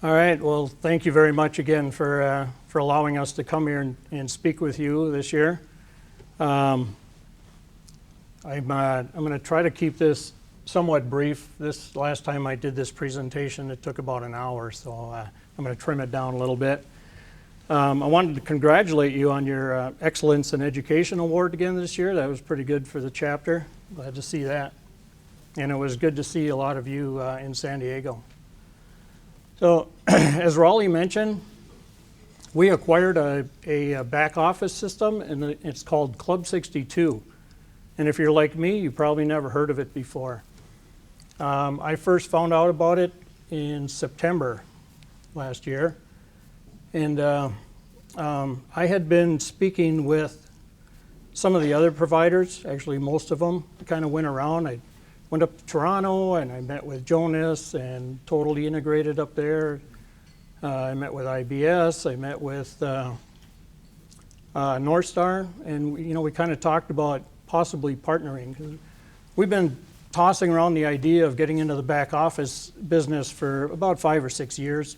All right. Well, thank you very much again for allowing us to come here and speak with you this year. I'm going to try to keep this somewhat brief. This last time I did this presentation, it took about an hour, so I'm going to trim it down a little bit. I wanted to congratulate you on your Excellence in Education Award again this year. That was pretty good for the chapter. Glad to see that. And it was good to see a lot of you in San Diego. So, as Raleigh mentioned, we acquired a back office system, and it's called Club 62. And if you're like me, you probably never heard of it before. I first found out about it in September last year. And I had been speaking with some of the other providers, actually most of them. I kind of went around. I went up to Toronto and I met with Jonas and Totally Integrated up there. I met with IBS. I met with Northstar, and we kind of talked about possibly partnering. We've been tossing around the idea of getting into the back office business for about 5 or 6 years,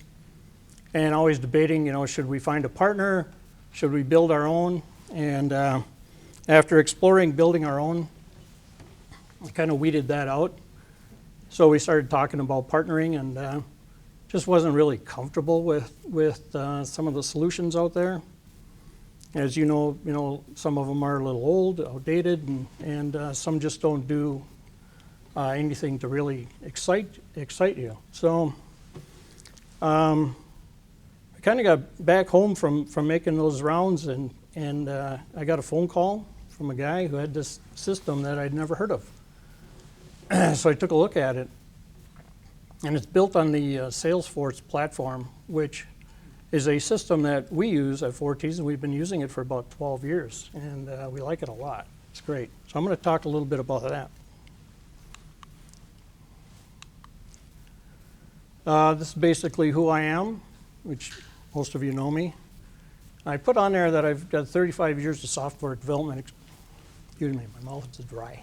and always debating, should we find a partner? Should we build our own? And after exploring building our own, I kind of weeded that out. So we started talking about partnering, and just wasn't really comfortable with some of the solutions out there. As you know, some of them are a little old, outdated, and some just don't do anything to really excite you. So I kind of got back home from making those rounds, and I got a phone call from a guy who had this system that I'd never heard of. So I took a look at it, and it's built on the Salesforce platform, which is a system that we use at ForeTees, and we've been using it for about 12 years, and we like it a lot. It's great. So I'm going to talk a little bit about that. This is basically who I am, which most of you know me. I put on there that I've got 35 years of software development. Excuse me, my mouth is dry.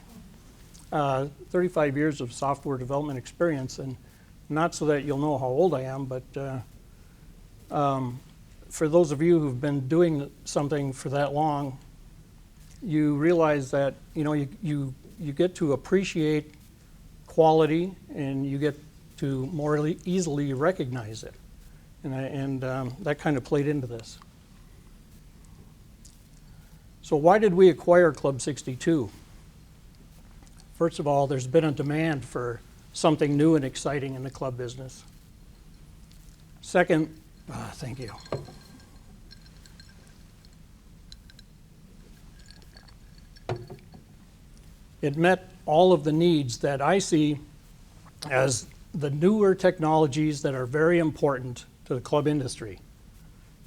35 years of software development experience, and not so that you'll know how old I am, but for those of you who've been doing something for that long, you realize that you get to appreciate quality, and you get to more easily recognize it, and that kind of played into this. So why did we acquire Club 62? First of all, there's been a demand for something new and exciting in the club business. Second, thank you. It met all of the needs that I see as the newer technologies that are very important to the club industry.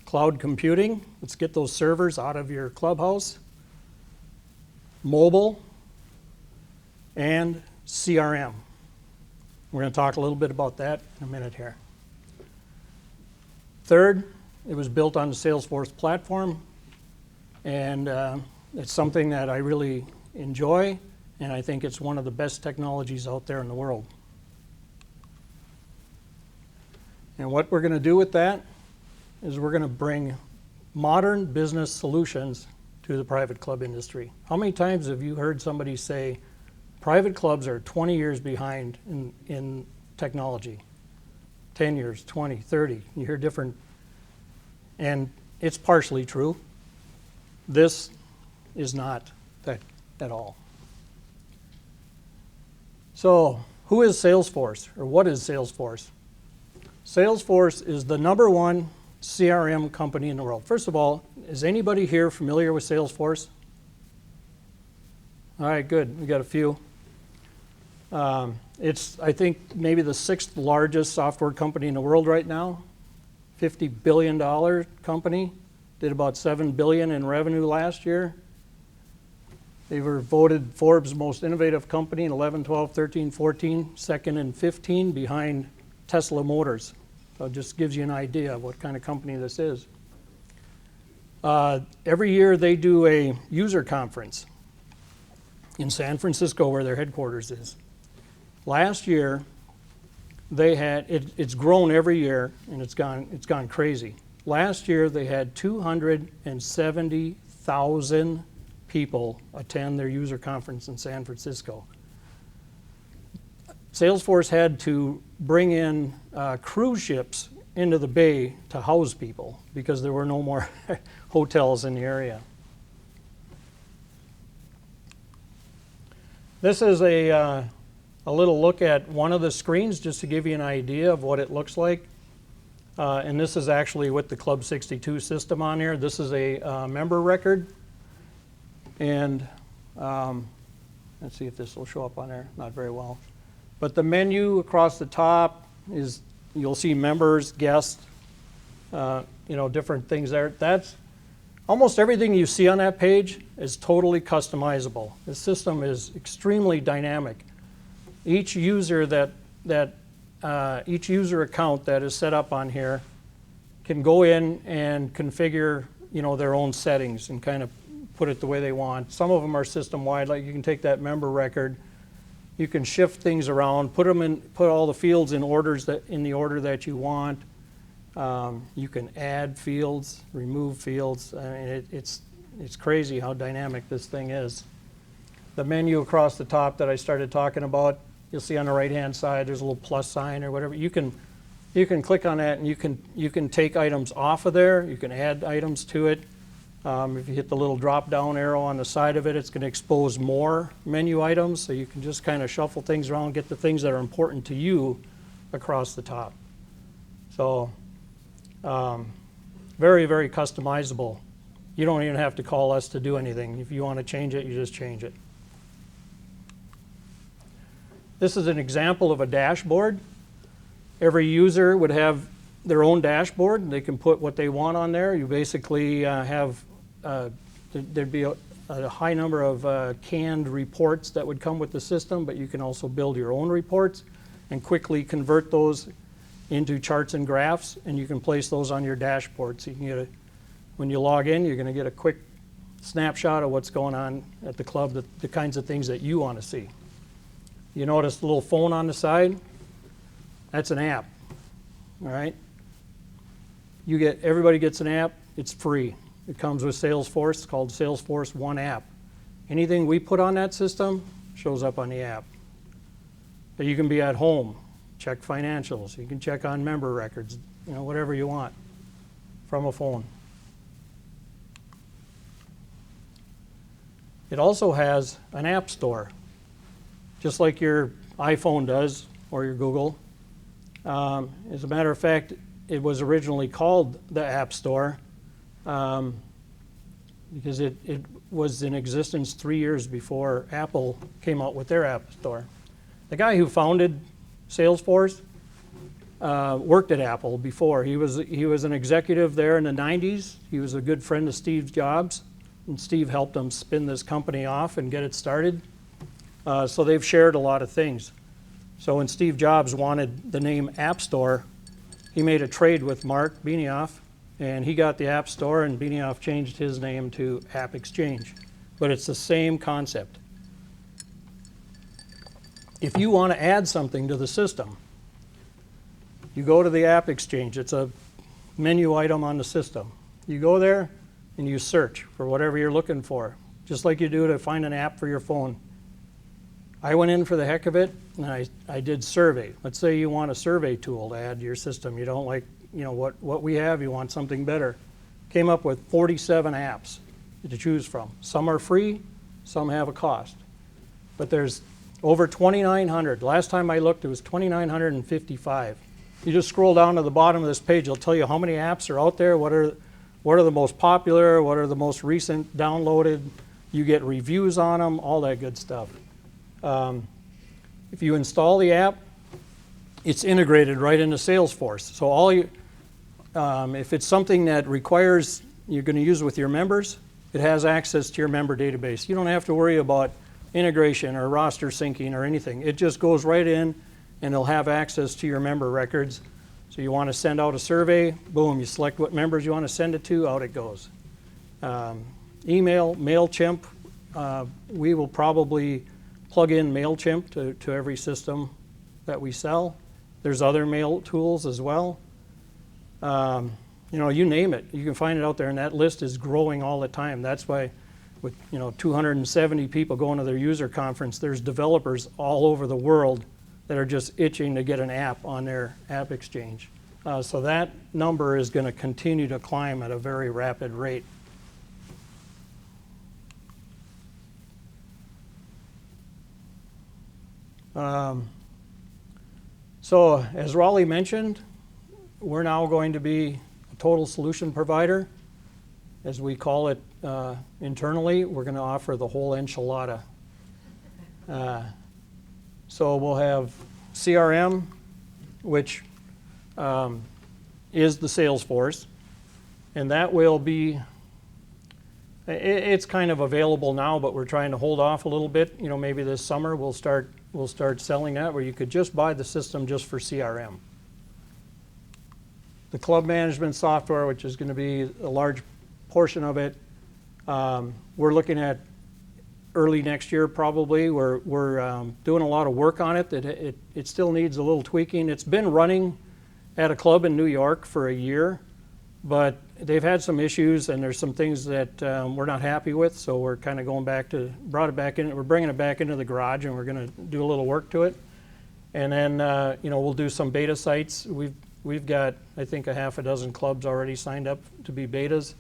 Cloud computing, let's get those servers out of your clubhouse. Mobile, and CRM. We're going to talk a little bit about that in a minute here. Third, it was built on the Salesforce platform, and it's something that I really enjoy, and I think it's one of the best technologies out there in the world. And what we're going to do with that is we're going to bring modern business solutions to the private club industry. How many times have you heard somebody say, private clubs are 20 years behind in technology? 10 years, 20, 30. You hear different, and it's partially true. This is not that at all. So, who is Salesforce, or what is Salesforce? Salesforce is the #1 CRM company in the world. First of all, is anybody here familiar with Salesforce? All right, good. We got a few. It's, I think, maybe the 6th largest software company in the world right now. $50 billion company. Did about $7 billion in revenue last year. They were voted Forbes' most innovative company in 11, 12, 13, 14, second and 15 behind Tesla Motors. So it just gives you an idea of what kind of company this is. Every year they do a user conference in San Francisco, where their headquarters is. Last year, it's grown every year, and it's gone crazy. Last year they had 270,000 people attend their user conference in San Francisco. Salesforce had to bring in cruise ships into the bay to house people because there were no more hotels in the area. This is a little look at one of the screens just to give you an idea of what it looks like. And this is actually with the Club 62 system on here. This is a member record. And let's see if this will show up on there. Not very well. But the menu across the top is, you'll see members, guests, different things there. That's almost everything you see on that page is totally customizable. The system is extremely dynamic. Each user each user account that is set up on here can go in and configure, their own settings and kind of put it the way they want. Some of them are system-wide, like you can take that member record, you can shift things around, put all the fields in the order that you want. You can add fields, remove fields. I mean, it's crazy how dynamic this thing is. The menu across the top that I started talking about, you'll see on the right-hand side, there's a little plus sign or whatever. You can click on that, and you can take items off of there. You can add items to it. If you hit the little drop-down arrow on the side of it, it's going to expose more menu items, so you can just kind of shuffle things around, get the things that are important to you across the top. So very, very customizable. You don't even have to call us to do anything. If you want to change it, you just change it. This is an example of a dashboard. Every user would have their own dashboard. They can put what they want on there. You basically there'd be a high number of canned reports that would come with the system, but you can also build your own reports and quickly convert those into charts and graphs, and you can place those on your dashboard. So you can get when you log in, you're going to get a quick snapshot of what's going on at the club, the kinds of things that you want to see. You notice the little phone on the side? That's an app, all right? Everybody gets an app. It's free. It comes with Salesforce. It's called Salesforce One App. Anything we put on that system shows up on the app. But you can be at home, check financials. You can check on member records, whatever you want from a phone. It also has an app store, just like your iPhone does or your Google. As a matter of fact, it was originally called the App Store because it was in existence 3 years before Apple came out with their App Store. The guy who founded Salesforce worked at Apple before. He was an executive there in the 90s. He was a good friend of Steve Jobs, and Steve helped him spin this company off and get it started. So they've shared a lot of things. So when Steve Jobs wanted the name App Store, he made a trade with Mark Benioff, and he got the App Store, and Benioff changed his name to App Exchange. But it's the same concept. If you want to add something to the system, you go to the App Exchange. It's a menu item on the system. You go there and you search for whatever you're looking for, just like you do to find an app for your phone. I went in for the heck of it, and I did survey. Let's say you want a survey tool to add to your system. You don't like what we have, you want something better. Came up with 47 apps to choose from. Some are free, some have a cost. But there's over 2,900. Last time I looked, it was 2,955. You just scroll down to the bottom of this page, it'll tell you how many apps are out there, what are the most popular, what are the most recent downloaded. You get reviews on them, all that good stuff. If you install the app, it's integrated right into Salesforce. So if it's something that requires you're going to use with your members, it has access to your member database. You don't have to worry about integration or roster syncing or anything. It just goes right in, and it'll have access to your member records. So you want to send out a survey, boom, you select what members you want to send it to, out it goes. Email, MailChimp, we will probably plug in MailChimp to every system that we sell. There's other mail tools as well. You know, you name it, you can find it out there, and that list is growing all the time. That's why with 270 people going to their user conference, there's developers all over the world that are just itching to get an app on their app exchange. So that number is going to continue to climb at a very rapid rate. So as Raleigh mentioned, we're now going to be a total solution provider. As we call it internally, we're going to offer the whole enchilada. So we'll have CRM, which is the Salesforce, and that will be, it's kind of available now, but we're trying to hold off a little bit. You know, maybe this summer we'll start selling that, where you could just buy the system just for CRM. The club management software, which is going to be a large portion of it, we're looking at early next year probably. We're doing a lot of work on it. It still needs a little tweaking. It's been running at a club in New York for a year, but they've had some issues, and there's some things that we're not happy with, so we're kind of going back to, we're bringing it back into the garage, and we're going to do a little work to it. And then, we'll do some beta sites. We've got, I think, a half a dozen clubs already signed up to be betas.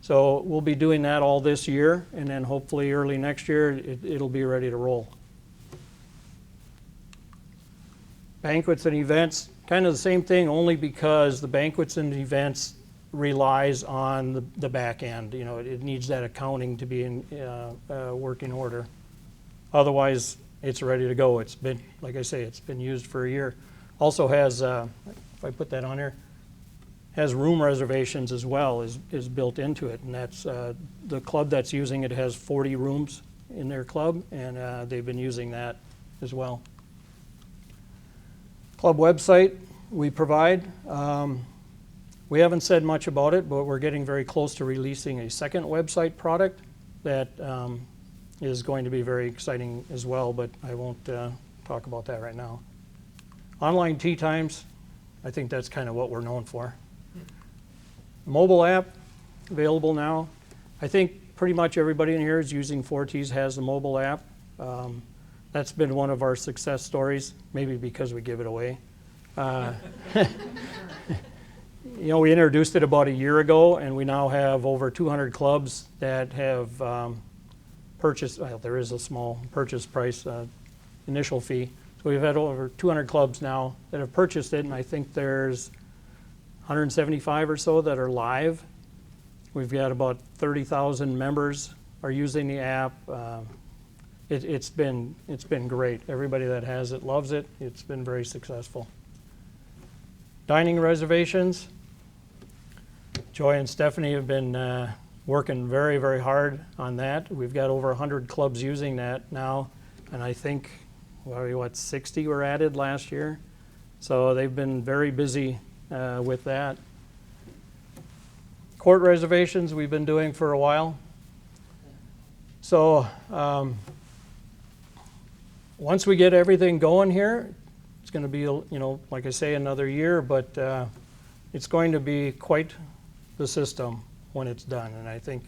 So we'll be doing that all this year, and then hopefully early next year, it'll be ready to roll. Banquets and events, kind of the same thing, only because the banquets and events relies on the back end. You know, it needs that accounting to be in working order. Otherwise, it's ready to go. It's been, like I say, it's been used for a year. Also has, if I put that on here, has room reservations as well, is built into it, and that's the club that's using it has 40 rooms in their club, and they've been using that as well. Club website we provide. We haven't said much about it, but we're getting very close to releasing a second website product that is going to be very exciting as well, but I won't talk about that right now. Online tee times, I think that's kind of what we're known for. Mobile app, available now. I think pretty much everybody in here is using ForeTees, has a mobile app. That's been one of our success stories, maybe because we give it away. We introduced it about a year ago, and we now have over 200 clubs that have purchased. Well, there is a small purchase price, initial fee. So we've had over 200 clubs now that have purchased it, and I think there's 175 or so that are live. We've got about 30,000 members are using the app. It's been great. Everybody that has it loves it. It's been very successful. Dining reservations. Joy and Stephanie have been working very, very hard on that. We've got over 100 clubs using that now, and I think 60 were added last year. So they've been very busy with that. Court reservations we've been doing for a while. So once we get everything going here, it's going to be, like I say, another year, but it's going to be quite the system when it's done. And I think,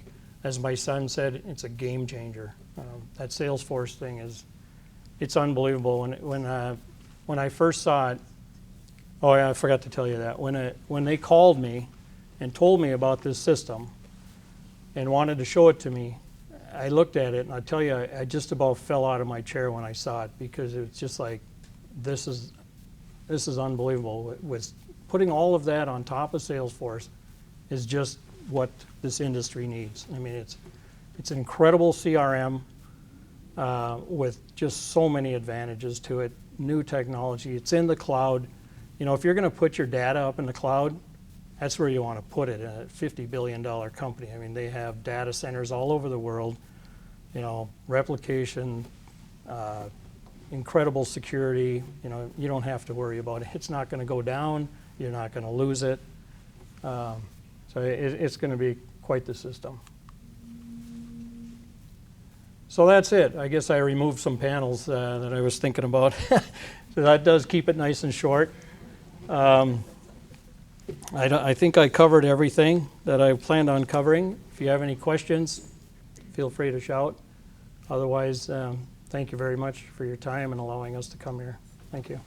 as my son said, it's a game changer. That Salesforce thing it's unbelievable. When I first saw it, oh yeah, I forgot to tell you that. When they called me and told me about this system and wanted to show it to me, I looked at it, and I tell you, I just about fell out of my chair when I saw it, because it was just like, this is unbelievable. With putting all of that on top of Salesforce is just what this industry needs. I mean, it's an incredible CRM with just so many advantages to it. New technology. It's in the cloud. If you're going to put your data up in the cloud, that's where you want to put it, in a $50 billion company. I mean, they have data centers all over the world, replication, incredible security. You don't have to worry about it. It's not going to go down. You're not going to lose it. So it's going to be quite the system. So that's it. I guess I removed some panels that I was thinking about. So that does keep it nice and short. I think I covered everything that I planned on covering. If you have any questions, feel free to shout. Otherwise, thank you very much for your time and allowing us to come here. Thank you.